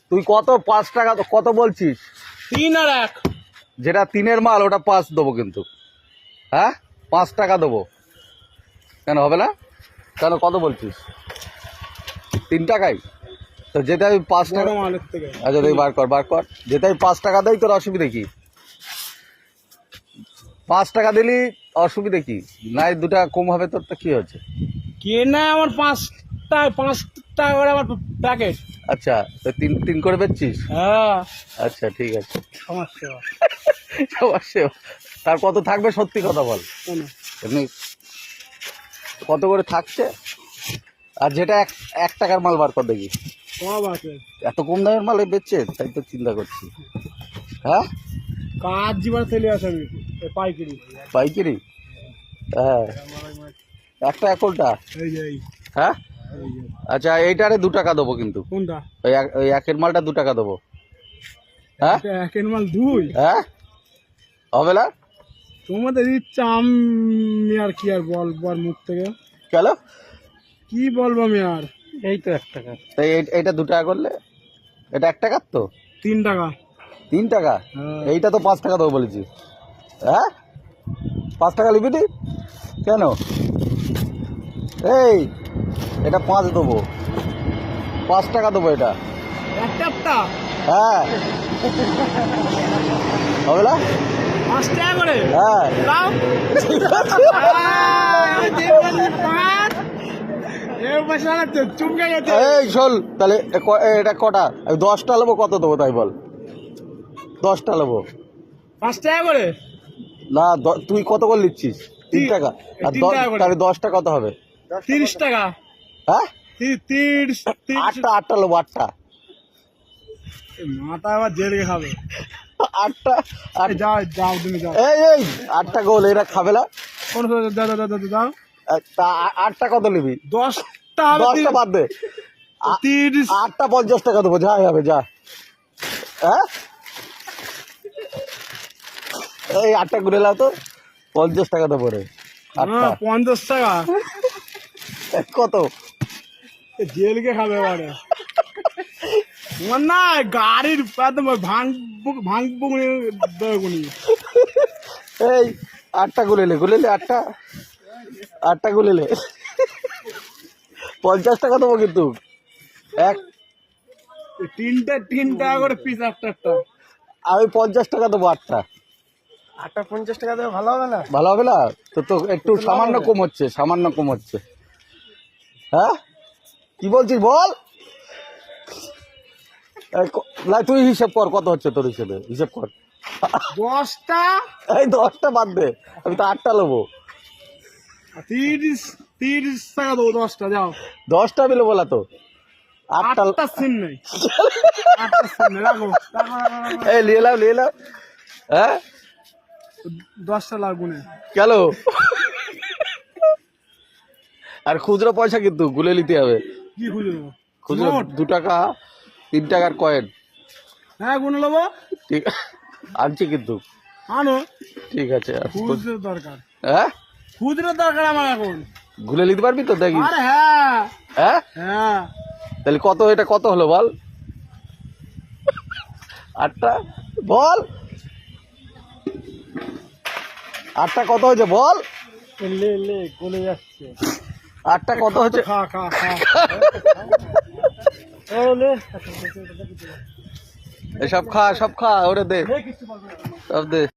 তুই কত 5 টাকা কত বলছিস? 3 আর 1। যেটা 3-এর মাল ওটা 5 দেবো কিন্তু। হ্যাঁ 5 টাকা দেবো। কেন হবে না? কেন কত বলছিস? 3 টাকাই তো যেটা আমি 5 টাকা। আচ্ছা তুই বার কর যেটা আমি 5 টাকা দেই তোর অসুবিধা কি? 5 টাকা দিলি অসুবিধা কি? নাই 2 টাকা কম হবে তোর, তো কি হচ্ছে? কে না আমার 5 টাকা করে আমার প্যাকেট। আচ্ছা তো 3 করে বেচছিস? হ্যাঁ আচ্ছা ঠিক আছে। সমস্যা সমস্যা তার কত থাকবে সত্যি কথা বল। এমনি কত করে থাকছে? আর যেটা 1 টাকার মাল বার কর দেখি। সব আছে। এত কম দামের মাল বেচছে, তাই তো চিন্তা করছি। হ্যাঁ কাজ জীবন চলে আসে আমি পাইকারি। পাইকারি? হ্যাঁ 1 টাকা কোনটা? এই যে হ্যাঁ আচ্ছা এইটারে 2 টাকা দেবো কিন্তু। কোনটা? ওই একের মালটা 2 টাকা দেবো। হ্যাঁ একের মাল 2? হ্যাঁ হবে না? তোমাদের ইচ্ছা, আমি আর কি আর বল মুখ থেকে। কেন কি বলবো আমি আর? এই তো 1 টাকা। তাই এইটা 2 টাকা করলে এটা 1 টাকার তো। 3 টাকা। 3 টাকা? এইটা তো 5 টাকা দেবো বলেছি। হ্যাঁ 5 টাকা নিবি তুই কেন? এই এটা 5 দেবো, 5 টাকা দেবো এটা। একটা? হ্যাঁ হবে না? 5 টাকা করে? হ্যাঁ দাও। চুমকে গেছে। এই শোন তাহলে এটা কটা? আমি 10টা নেবো, কত দেবো তাই বল? 10টা নেবো। 5 টাকা করে? না তুই কত করে নিচ্ছিস? 3 টাকা। আর 3 টাকা করে। তাহলে 10টা কত হবে? 30 টাকা। হ্যাঁ 30। 8টা নেবো, 8টা। মাথা আবার জেলে খাবে। 8টা যাও তুমি যাও। এই 8টা গোল এরা খাবে না। কোন দাও। তা 8টা কত নিবি? 10টা 10টা বাদ দে। 30। 8টা 50 টাকা দেবো, যা হবে যা। হ্যাঁ এই 8টা ঘুরে লাও তো 50 টাকা দেবো রে। 8টা 50 টাকা কত? জেলকে খাবে এবারে। তোমার না গাড়ির ভাঙবো এই 8টা গুলেলে 8টা গুলেলে 50 টাকা দেবো কিন্তু। 3 টাকা করে পিস একটা। আমি 50 টাকা দেবো 8টা। 50 টাকা দেবে ভালো হবে না? ভালো হবে না তো? তো একটু সামান্য কম হচ্ছে। হ্যাঁ কি বলছিস বল? না তুই হিসেব কর কত হচ্ছে তোর হিসেব কর। 10টা? এই 10টা বাদ দে, আমি তো 8টা নেবো। 30 টাকা দেবো 10টা। যাও 10টা মিলে বলা তো 8টা সিন নেই। 8টা সিন নেই, রাখো। এই নিয়ে নাও। হ্যাঁ 10টা লাগবে না কেন? আর খুচরো পয়সা কিন্তু গুলে নিতে হবে। কি খুঁজে দেবো? খুচরো 2 টাকা 3 টাকার কয়েন। হ্যাঁ গুনে নেবো। ঠিক আনছি কিন্তু। আনো। ঠিক আছে খুচরো দরকার। হ্যাঁ খুচরো দরকার আমার এখন। গুলে নিতে পারবি তো দেখি। আরে হ্যাঁ হ্যাঁ তাহলে কত? এটা কত হলো বল? 8টা বল। 8টা কত হয়েছে বল? গলে যাচ্ছে। 8টা কত হয়েছে? খা সব খা ওরে দে, সব দে।